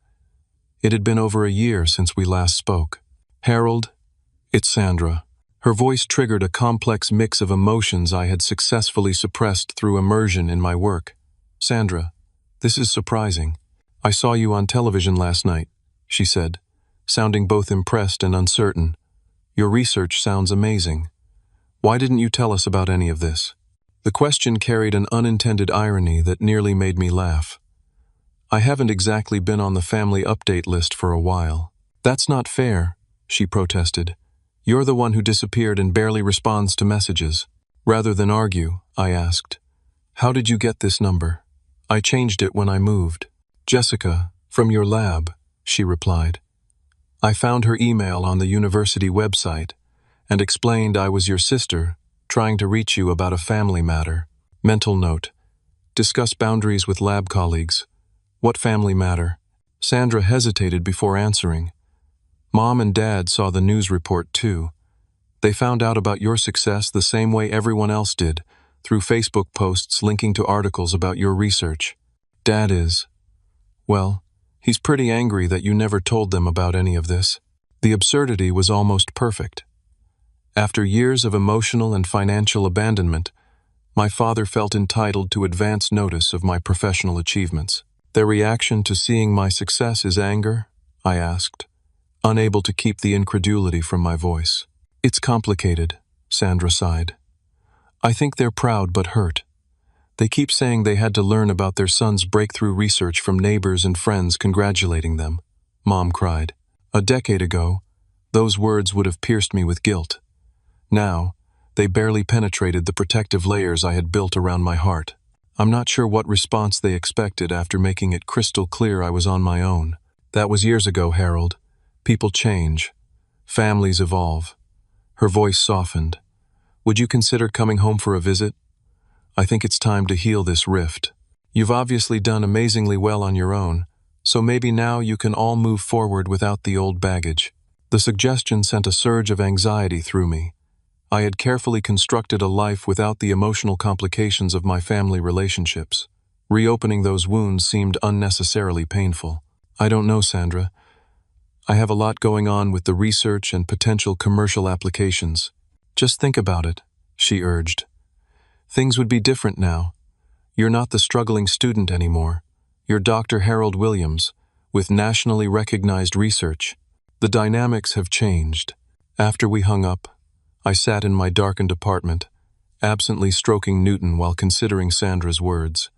It had been over a year since we last spoke. "Harold, it's Sandra." Her voice triggered a complex mix of emotions I had successfully suppressed through immersion in my work. "Sandra, this is surprising. I saw you on television last night," she said, sounding both impressed and uncertain. "Your research sounds amazing. Why didn't you tell us about any of this?" The question carried an unintended irony that nearly made me laugh. "I haven't exactly been on the family update list for a while." "That's not fair," she protested. "You're the one who disappeared and barely responds to messages." Rather than argue, I asked, "How did you get this number?" "I changed it when I moved." "Jessica, from your lab," she replied. "I found her email on the university website and explained I was your sister, trying to reach you about a family matter." Mental note: discuss boundaries with lab colleagues. What family matter? Sandra hesitated before answering. "Mom and Dad saw the news report too. They found out about your success the same way everyone else did, through Facebook posts linking to articles about your research. Dad is, well, he's pretty angry that you never told them about any of this." The absurdity was almost perfect. After years of emotional and financial abandonment, my father felt entitled to advance notice of my professional achievements. "Their reaction to seeing my success is anger?" I asked, unable to keep the incredulity from my voice. "It's complicated," Sandra sighed. "I think they're proud but hurt. They keep saying they had to learn about their son's breakthrough research from neighbors and friends congratulating them," Mom cried. "A decade ago, Those words would have pierced me with guilt. Now, they barely penetrated the protective layers I had built around my heart. I'm not sure what response they expected after making it crystal clear I was on my own. That was years ago, Harold. People change. Families evolve. Her voice softened. Would you consider coming home for a visit? I think it's time to heal this rift. You've obviously done amazingly well on your own, so maybe now you can all move forward without the old baggage. The suggestion sent a surge of anxiety through me. I had carefully constructed a life without the emotional complications of my family relationships. Reopening those wounds seemed unnecessarily painful. I don't know, Sandra. I have a lot going on with the research and potential commercial applications. Just think about it, she urged. Things would be different now. You're not the struggling student anymore. You're Dr. Harold Williams, with nationally recognized research. The dynamics have changed. After we hung up, I sat in my darkened apartment, absently stroking Newton while considering Sandra's words.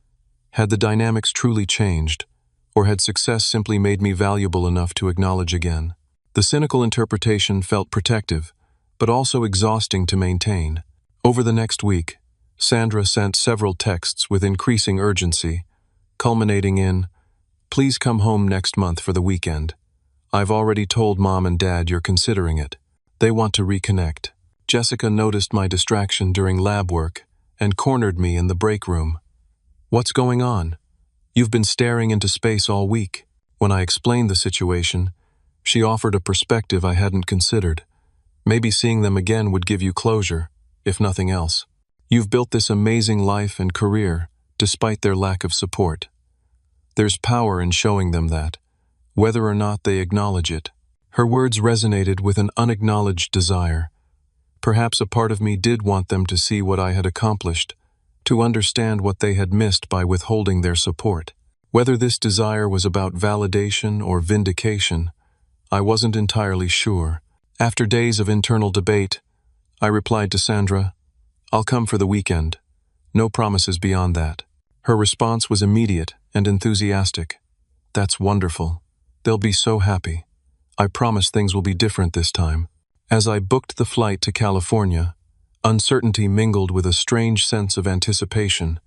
Had the dynamics truly changed, or had success simply made me valuable enough to acknowledge again? The cynical interpretation felt protective, but also exhausting to maintain. Over the next week, Sandra sent several texts with increasing urgency, culminating in, "Please come home next month for the weekend. I've already told Mom and Dad you're considering it. They want to reconnect." Jessica noticed my distraction during lab work and cornered me in the break room. "What's going on? You've been staring into space all week." When I explained the situation, she offered a perspective I hadn't considered. Maybe seeing them again would give you closure, if nothing else. You've built this amazing life and career, despite their lack of support. There's power in showing them that, whether or not they acknowledge it. Her words resonated with an unacknowledged desire. Perhaps a part of me did want them to see what I had accomplished, to understand what they had missed by withholding their support. Whether this desire was about validation or vindication, I wasn't entirely sure. After days of internal debate, I replied to Sandra, "I'll come for the weekend. No promises beyond that." Her response was immediate and enthusiastic. "That's wonderful. They'll be so happy. I promise things will be different this time." As I booked the flight to California, uncertainty mingled with a strange sense of anticipation.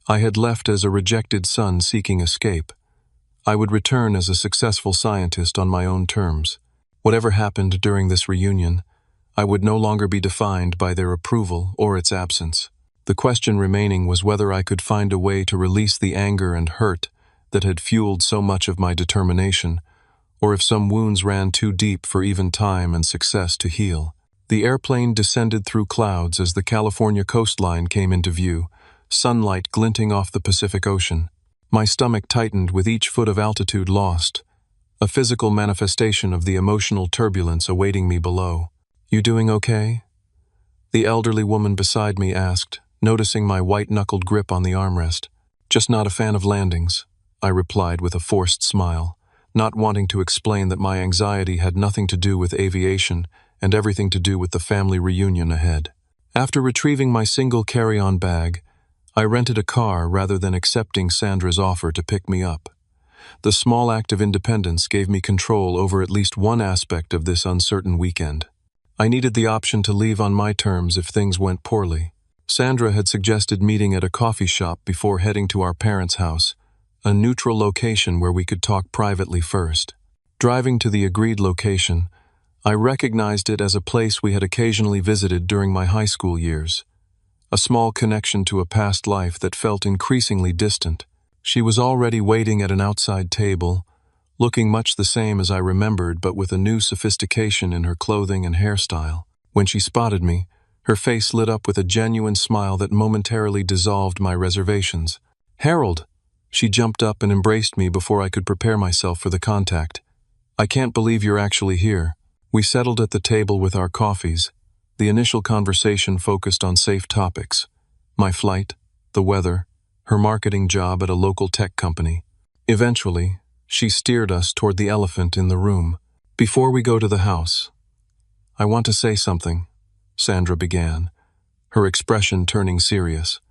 I had left as a rejected son seeking escape. I would return as a successful scientist on my own terms. Whatever happened during this reunion, I would no longer be defined by their approval or its absence. The question remaining was whether I could find a way to release the anger and hurt that had fueled so much of my determination, or if some wounds ran too deep for even time and success to heal. The airplane descended through clouds as the California coastline came into view, sunlight glinting off the Pacific Ocean. My stomach tightened with each foot of altitude lost, a physical manifestation of the emotional turbulence awaiting me below. "You doing okay?" The elderly woman beside me asked, noticing my white-knuckled grip on the armrest. "Just not a fan of landings," I replied with a forced smile, not wanting to explain that my anxiety had nothing to do with aviation and everything to do with the family reunion ahead. After retrieving my single carry-on bag, I rented a car rather than accepting Sandra's offer to pick me up. The small act of independence gave me control over at least one aspect of this uncertain weekend. I needed the option to leave on my terms if things went poorly. Sandra had suggested meeting at a coffee shop before heading to our parents' house, a neutral location where we could talk privately first. Driving to the agreed location, I recognized it as a place we had occasionally visited during my high school years, a small connection to a past life that felt increasingly distant. She was already waiting at an outside table, looking much the same as I remembered but with a new sophistication in her clothing and hairstyle. When she spotted me, her face lit up with a genuine smile that momentarily dissolved my reservations. "Harold!" She jumped up and embraced me before I could prepare myself for the contact. "I can't believe you're actually here." We settled at the table with our coffees. The initial conversation focused on safe topics: my flight, the weather, her marketing job at a local tech company. Eventually, she steered us toward the elephant in the room. "Before we go to the house, I want to say something," Sandra began, her expression turning serious.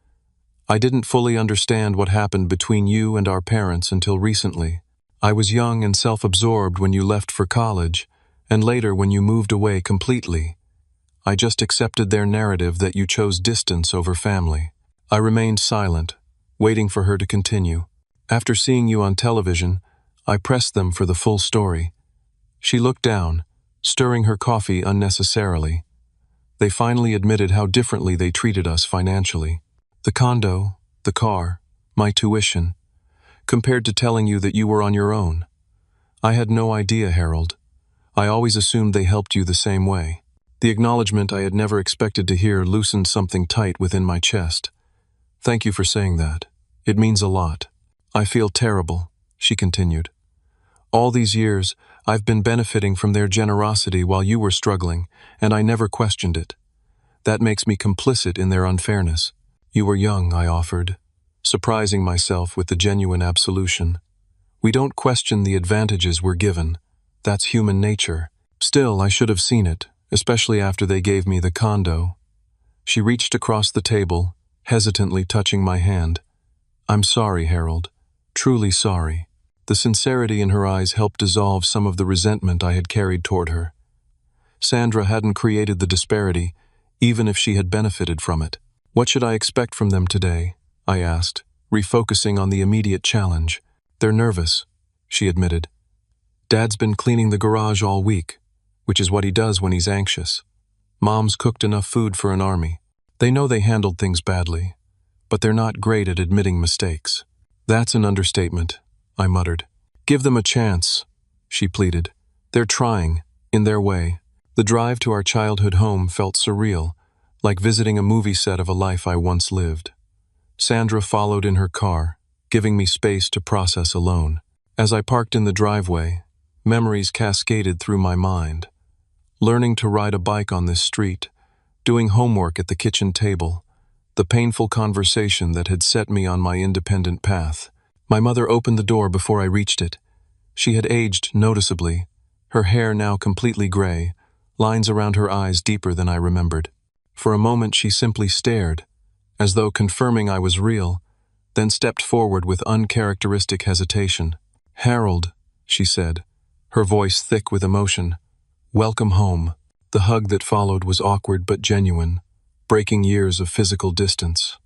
"I didn't fully understand what happened between you and our parents until recently. I was young and self-absorbed when you left for college, And later, when you moved away completely, I just accepted their narrative that you chose distance over family. I remained silent, waiting for her to continue. After seeing you on television, I pressed them for the full story. She looked down, stirring her coffee unnecessarily. They finally admitted how differently they treated us financially. The condo, the car, my tuition, compared to telling you that you were on your own. I had no idea, Harold. I always assumed they helped you the same way. The acknowledgement I had never expected to hear loosened something tight within my chest. Thank you for saying that. It means a lot. I feel terrible, she continued. All these years, I've been benefiting from their generosity while you were struggling, and I never questioned it. That makes me complicit in their unfairness. You were young, I offered, surprising myself with the genuine absolution. We don't question the advantages we're given. That's human nature. Still, I should have seen it, especially after they gave me the condo. She reached across the table, hesitantly touching my hand. I'm sorry, Harold. Truly sorry. The sincerity in her eyes helped dissolve some of the resentment I had carried toward her. Sandra hadn't created the disparity, even if she had benefited from it. What should I expect from them today? I asked, refocusing on the immediate challenge. They're nervous, she admitted. Dad's been cleaning the garage all week, which is what he does when he's anxious. Mom's cooked enough food for an army. They know they handled things badly, but they're not great at admitting mistakes. That's an understatement, I muttered. Give them a chance, she pleaded. They're trying, in their way. The drive to our childhood home felt surreal, like visiting a movie set of a life I once lived. Sandra followed in her car, giving me space to process alone. As I parked in the driveway, memories cascaded through my mind. Learning to ride a bike on this street, doing homework at the kitchen table, the painful conversation that had set me on my independent path. My mother opened the door before I reached it. She had aged noticeably, her hair now completely gray, lines around her eyes deeper than I remembered. For a moment she simply stared, as though confirming I was real, then stepped forward with uncharacteristic hesitation. Harold, she said, her voice thick with emotion. Welcome home. The hug that followed was awkward but genuine, breaking years of physical distance.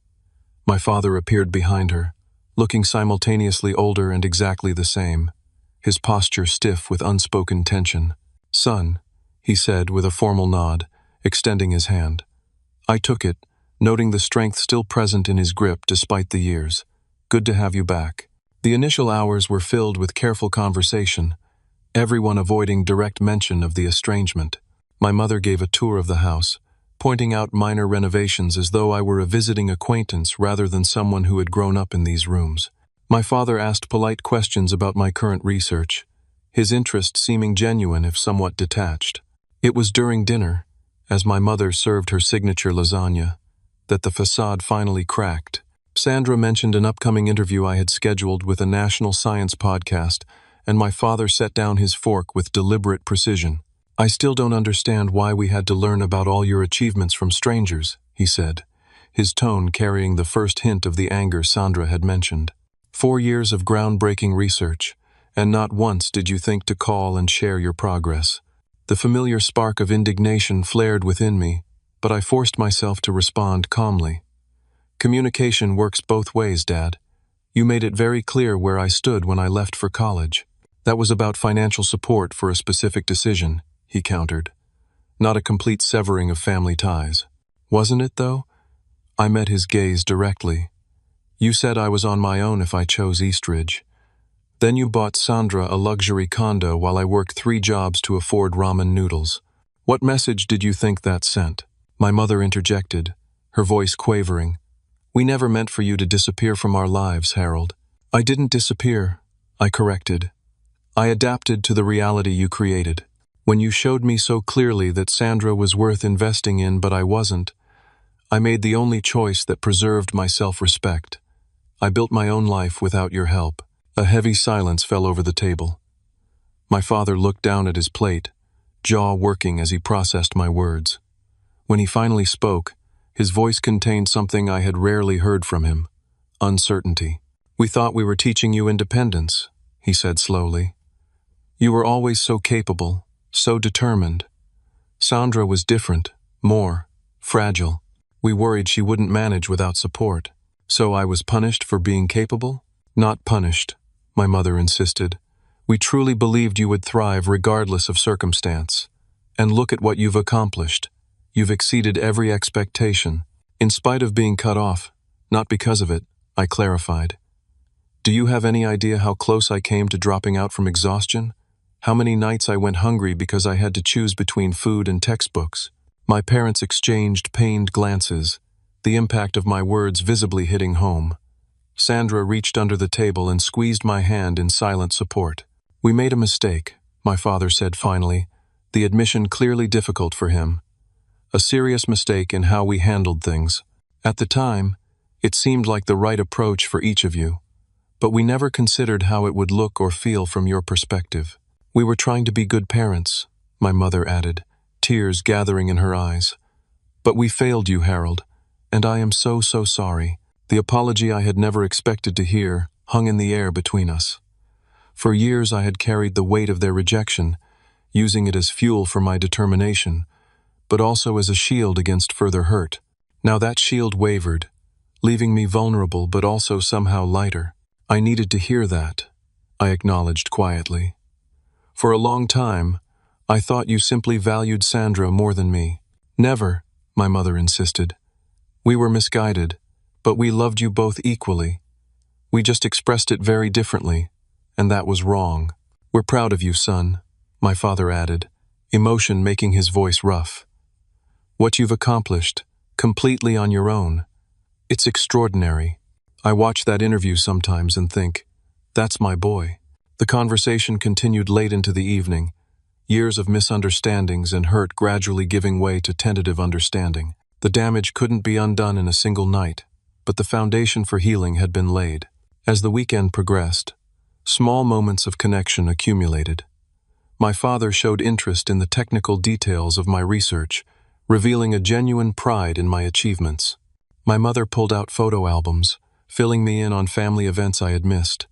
My father appeared behind her, looking simultaneously older and exactly the same, his posture stiff with unspoken tension. Son, he said with a formal nod, extending his hand. I took it, noting the strength still present in his grip despite the years. Good to have you back. The initial hours were filled with careful conversation, everyone avoiding direct mention of the estrangement. My mother gave a tour of the house, pointing out minor renovations as though I were a visiting acquaintance rather than someone who had grown up in these rooms. My father asked polite questions about my current research, his interest seeming genuine if somewhat detached. It was during dinner, as my mother served her signature lasagna, that the facade finally cracked. Sandra mentioned an upcoming interview I had scheduled with a national science podcast, and my father set down his fork with deliberate precision. I still don't understand why we had to learn about all your achievements from strangers, he said, his tone carrying the first hint of the anger Sandra had mentioned. 4 years of groundbreaking research, and not once did you think to call and share your progress. The familiar spark of indignation flared within me, but I forced myself to respond calmly. Communication works both ways, Dad. You made it very clear where I stood when I left for college. That was about financial support for a specific decision, he countered. Not a complete severing of family ties. Wasn't it, though? I met his gaze directly. You said I was on my own if I chose Eastridge. Then you bought Sandra a luxury condo while I worked 3 jobs to afford ramen noodles. What message did you think that sent? My mother interjected, her voice quavering. We never meant for you to disappear from our lives, Harold. I didn't disappear, I corrected. I adapted to the reality you created. When you showed me so clearly that Sandra was worth investing in but I wasn't, I made the only choice that preserved my self-respect. I built my own life without your help. A heavy silence fell over the table. My father looked down at his plate, jaw working as he processed my words. When he finally spoke, his voice contained something I had rarely heard from him: uncertainty. We thought we were teaching you independence, he said slowly. You were always so capable, so determined. Sandra was different, more fragile. We worried she wouldn't manage without support. So I was punished for being capable? Not punished, my mother insisted. We truly believed you would thrive regardless of circumstance. And look at what you've accomplished. You've exceeded every expectation, in spite of being cut off, not because of it, I clarified. Do you have any idea how close I came to dropping out from exhaustion? How many nights I went hungry because I had to choose between food and textbooks? My parents exchanged pained glances, the impact of my words visibly hitting home. Sandra reached under the table and squeezed my hand in silent support. We made a mistake, my father said finally, the admission clearly difficult for him. A serious mistake in how we handled things. At the time, it seemed like the right approach for each of you, but we never considered how it would look or feel from your perspective. We were trying to be good parents, my mother added, tears gathering in her eyes. But we failed you, Harold, and I am so sorry. The apology I had never expected to hear hung in the air between us. For years I had carried the weight of their rejection, using it as fuel for my determination, but also as a shield against further hurt. Now that shield wavered, leaving me vulnerable but also somehow lighter. I needed to hear that, I acknowledged quietly. For a long time, I thought you simply valued Sandra more than me. Never, my mother insisted. We were misguided, but we loved you both equally. We just expressed it very differently, and that was wrong. We're proud of you, son, my father added, emotion making his voice rough. What you've accomplished, completely on your own. It's extraordinary. I watch that interview sometimes and think, that's my boy. The conversation continued late into the evening, years of misunderstandings and hurt gradually giving way to tentative understanding. The damage couldn't be undone in a single night, but the foundation for healing had been laid. As the weekend progressed, small moments of connection accumulated. My father showed interest in the technical details of my research, revealing a genuine pride in my achievements. My mother pulled out photo albums, filling me in on family events I had missed.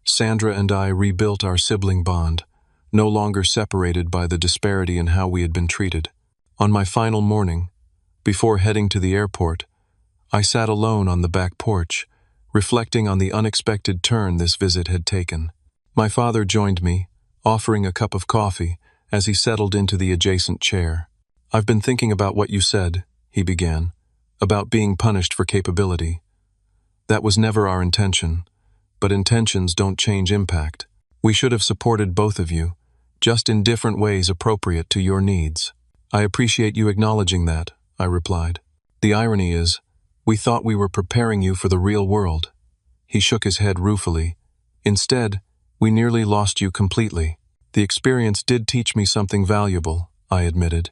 Sandra and I rebuilt our sibling bond, no longer separated by the disparity in how we had been treated. On my final morning, before heading to the airport, I sat alone on the back porch, reflecting on the unexpected turn this visit had taken. My father joined me, offering a cup of coffee as he settled into the adjacent chair. I've been thinking about what you said, he began, about being punished for capability. That was never our intention, but intentions don't change impact. We should have supported both of you, just in different ways appropriate to your needs. I appreciate you acknowledging that, I replied. The irony is, we thought we were preparing you for the real world. He shook his head ruefully. Instead, we nearly lost you completely. The experience did teach me something valuable, I admitted.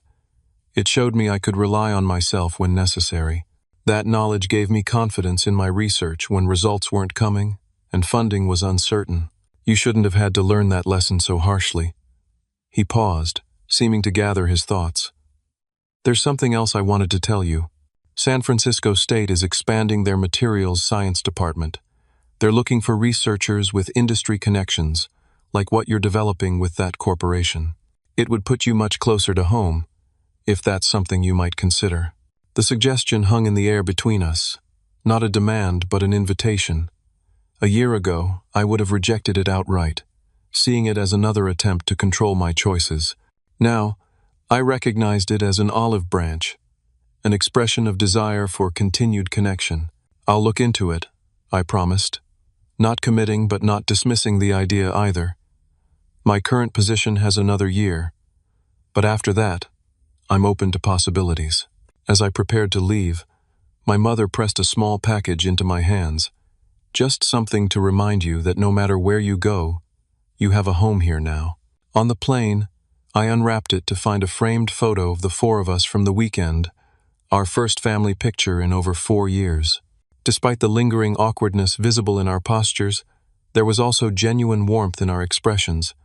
It showed me I could rely on myself when necessary. That knowledge gave me confidence in my research when results weren't coming and funding was uncertain. You shouldn't have had to learn that lesson so harshly. He paused, seeming to gather his thoughts. There's something else I wanted to tell you. San Francisco State is expanding their materials science department. They're looking for researchers with industry connections, like what you're developing with that corporation. It would put you much closer to home, if that's something you might consider. The suggestion hung in the air between us, not a demand but an invitation. A year ago, I would have rejected it outright, seeing it as another attempt to control my choices. Now, I recognized it as an olive branch, an expression of desire for continued connection. I'll look into it, I promised, not committing but not dismissing the idea either. My current position has another year, but after that, I'm open to possibilities. As I prepared to leave, my mother pressed a small package into my hands. Just something to remind you that no matter where you go, you have a home here now. On the plane, I unwrapped it to find a framed photo of the four of us from the weekend, our first family picture in over 4 years. Despite the lingering awkwardness visible in our postures, there was also genuine warmth in our expressions,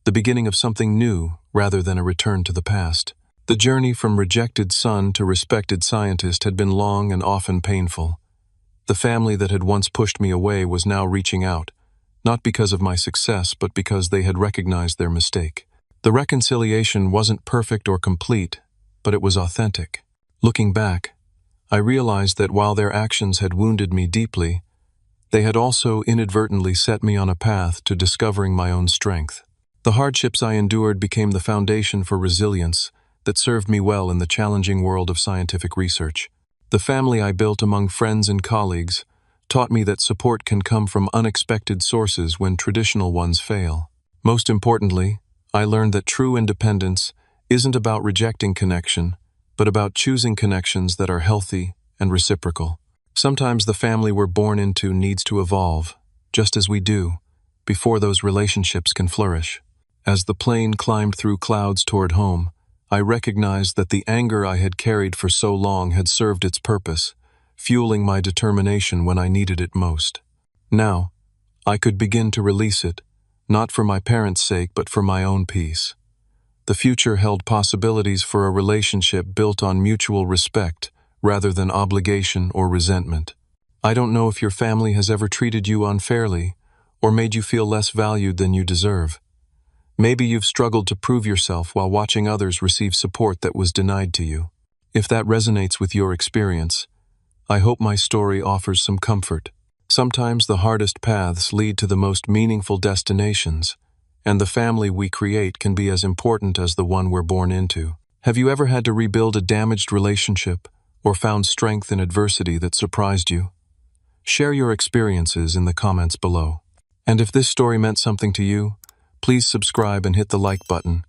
the beginning of something new rather than a return to the past. The journey from rejected son to respected scientist had been long and often painful. The family that had once pushed me away was now reaching out, not because of my success but because they had recognized their mistake. The reconciliation wasn't perfect or complete, but it was authentic. Looking back, I realized that while their actions had wounded me deeply, they had also inadvertently set me on a path to discovering my own strength. The hardships I endured became the foundation for resilience that served me well in the challenging world of scientific research. The family I built among friends and colleagues taught me that support can come from unexpected sources when traditional ones fail. Most importantly, I learned that true independence isn't about rejecting connection, but about choosing connections that are healthy and reciprocal. Sometimes the family we're born into needs to evolve, just as we do, before those relationships can flourish. As the plane climbed through clouds toward home, I recognized that the anger I had carried for so long had served its purpose, fueling my determination when I needed it most. Now, I could begin to release it, not for my parents' sake but for my own peace. The future held possibilities for a relationship built on mutual respect rather than obligation or resentment. I don't know if your family has ever treated you unfairly or made you feel less valued than you deserve. Maybe you've struggled to prove yourself while watching others receive support that was denied to you. If that resonates with your experience, I hope my story offers some comfort. Sometimes the hardest paths lead to the most meaningful destinations, and the family we create can be as important as the one we're born into. Have you ever had to rebuild a damaged relationship or found strength in adversity that surprised you? Share your experiences in the comments below. And if this story meant something to you, please subscribe and hit the like button.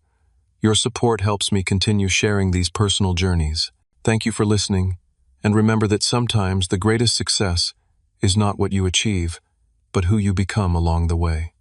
Your support helps me continue sharing these personal journeys. Thank you for listening, and remember that sometimes the greatest success is not what you achieve, but who you become along the way.